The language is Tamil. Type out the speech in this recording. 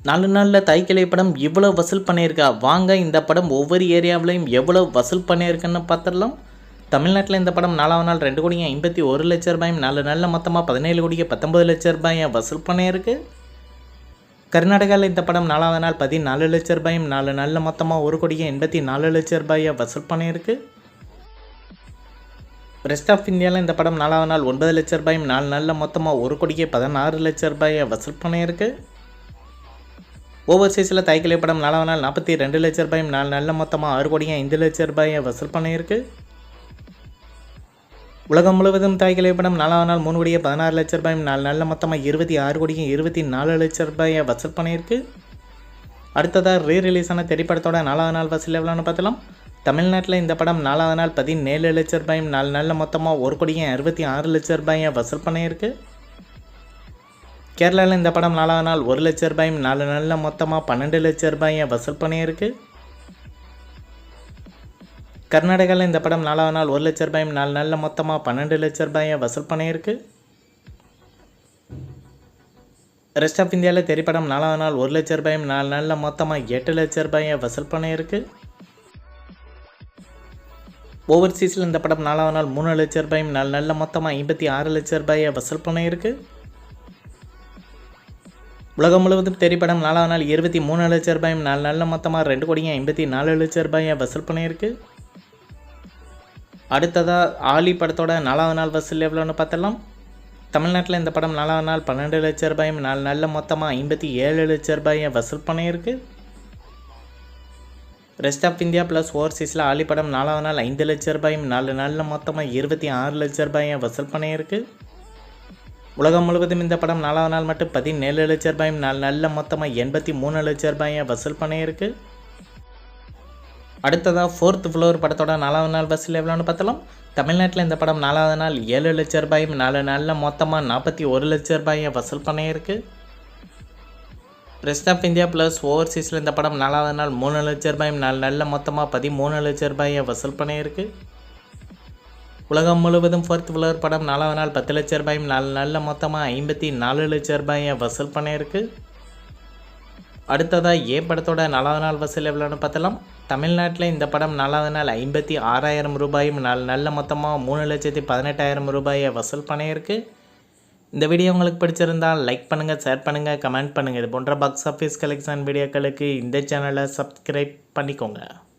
4 நாளில் தைக்கிழை படம் இவ்வளோ வசூல் பண்ணியிருக்கா? வாங்க இந்த படம் ஒவ்வொரு ஏரியாவிலையும் எவ்வளோ வசூல் பண்ணியிருக்குன்னு பார்த்துடலாம். தமிழ்நாட்டில் இந்த படம் 4ஆவது நாள் 2,51,00,000 ரூபாயும் 4 நாளில் மொத்தமாக 17,19,00,000 ரூபாயை வசூல் பண்ணியிருக்கு. கர்நாடகாவில் இந்த படம் 4ஆவது நாள் 14,00,000 ரூபாயும் 4 நாளில் மொத்தமாக 1,84,00,000 ரூபாயை வசூல் பண்ணியிருக்கு. ரெஸ்ட் ஆஃப் இந்தியாவில் இந்த படம் 4ஆவது நாள் 9,00,000 ரூபாயும் 4 நாளில் மொத்தமாக 1,16,00,000 ரூபாயை வசூல் பண்ணியிருக்கு. ஓவர்சீஸில் தைக்கிழை படம் 4ஆவது நாள் 42,00,000 ரூபாயும் 4 நாளில் மொத்தமாக 6,05,00,000 ரூபாயை வசூல் பண்ணியிருக்கு. உலகம் முழுவதும் தைக்கிழை படம் 4ஆவது நாள் 3,16,00,000 ரூபாயும் 4 நாளில் மொத்தமாக 26,24,00,000 ரூபாயை வசூல் பண்ணியிருக்கு. அடுத்ததாக ரீரிலீஸான திரைப்படத்தோட 4ஆவது நாள் வசூல் எவ்வளோன்னு பார்த்தலாம். தமிழ்நாட்டில் இந்த படம் 4ஆவது நாள் 17,00,000 ரூபாயும் 4 நாளில் மொத்தமாக 1,66,00,000 ரூபாயை வசூல் பண்ணியிருக்கு. கேரளாவில் இந்த படம் 4ஆவது நாள் 1,00,000 ரூபாயும் 4 நாளில் மொத்தமாக 12,00,000 ரூபாயை வசூல் பண்ணியிருக்கு. கர்நாடகாவில் இந்த படம் 4ஆவது நாள் 1,00,000 ரூபாயும் 4 நாளில் மொத்தமாக 12,00,000 ரூபாயை வசூல் பண்ணியிருக்கு. ரெஸ்ட் ஆஃப் இந்தியாவில் திரைப்படம் 4ஆவது நாள் 1,00,000 ரூபாயும் 4 நாளில் மொத்தமாக 8,00,000 ரூபாயை வசூல் பண்ணியிருக்கு. ஓவர்சீஸில் இந்த படம் 4ஆவது நாள் 3,00,000 ரூபாயும் 4 நாளில் மொத்தமாக 56,00,000 ரூபாயை வசூல் பண்ணியிருக்கு. உலகம் முழுவதும் திரைப்படம் 4ஆவது நாள் 23,00,000 ரூபாயும் 4 நாளில் மொத்தமாக 2,54,00,000 ரூபாயை வசூல் பண்ணியிருக்கு. அடுத்ததாக ஆலி படத்தோட 4ஆவது நாள் வசூல் எவ்வளோன்னு பார்த்தலாம். தமிழ்நாட்டில் இந்த படம் 4ஆவது நாள் 12,00,000 ரூபாயும் 4 நாளில் மொத்தமாக 57,00,000 ரூபாயை வசூல் பண்ணியிருக்கு. ரெஸ்ட் ஆஃப் இந்தியா ப்ளஸ் ஓவர்சீஸில் ஆலி படம் 4ஆவது நாள் 5,00,000 ரூபாயும் 4 நாளில் மொத்தமாக 26,00,000 ரூபாயை வசூல் பண்ணியிருக்கு. உலகம் முழுவதும் இந்த படம் 4ஆவது நாள் மட்டும் 17,00,000 ரூபாயும் 4 நாளில் மொத்தமாக 83,00,000 ரூபாயை வசூல் பண்ணியிருக்கு. அடுத்ததாக ஃபோர்த் ஃப்ளோர் படத்தோட 4ஆவது நாள் வசூல் எவ்வளோன்னு பார்த்தலாம். தமிழ்நாட்டில் இந்த படம் 4ஆவது நாள் 7,00,000 ரூபாயும் 4 நாளில் மொத்தமாக 41,00,000 ரூபாயை வசூல் பண்ணியிருக்கு. ரெஸ்ட் ஆஃப் இந்தியா ப்ளஸ் ஓவர்சீஸில் இந்த படம் 4ஆவது நாள் 3,00,000 ரூபாயும் 4 நாளில் மொத்தமாக 13,00,000 ரூபாயை வசூல் பண்ணியிருக்கு. உலகம் முழுவதும் ஃபோர்த் ஃப்ளோர் படம் 4ஆவது நாள் 10,00,000 ரூபாயும் 4 நாளில் மொத்தமாக 54,00,000 ரூபாயை வசூல் பண்ணியிருக்கு. அடுத்ததாக ஏ படத்தோட 4ஆவது நாள் வசூல் எவ்வளோன்னு பார்த்தலாம். தமிழ்நாட்டில் இந்த படம் 4ஆவது நாள் 56,000 ரூபாயும் 4 நாளில் மொத்தமாக 3,18,000 ரூபாயை வசூல் பண்ணியிருக்கு. இந்த வீடியோ உங்களுக்கு பிடிச்சிருந்தால் லைக் பண்ணுங்கள், ஷேர் பண்ணுங்கள், கமெண்ட் பண்ணுங்கள். இது போன்ற பாக்ஸ் ஆஃபீஸ் கலெக்ஷன் வீடியோக்களுக்கு இந்த சேனலை சப்ஸ்கிரைப் பண்ணிக்கோங்க.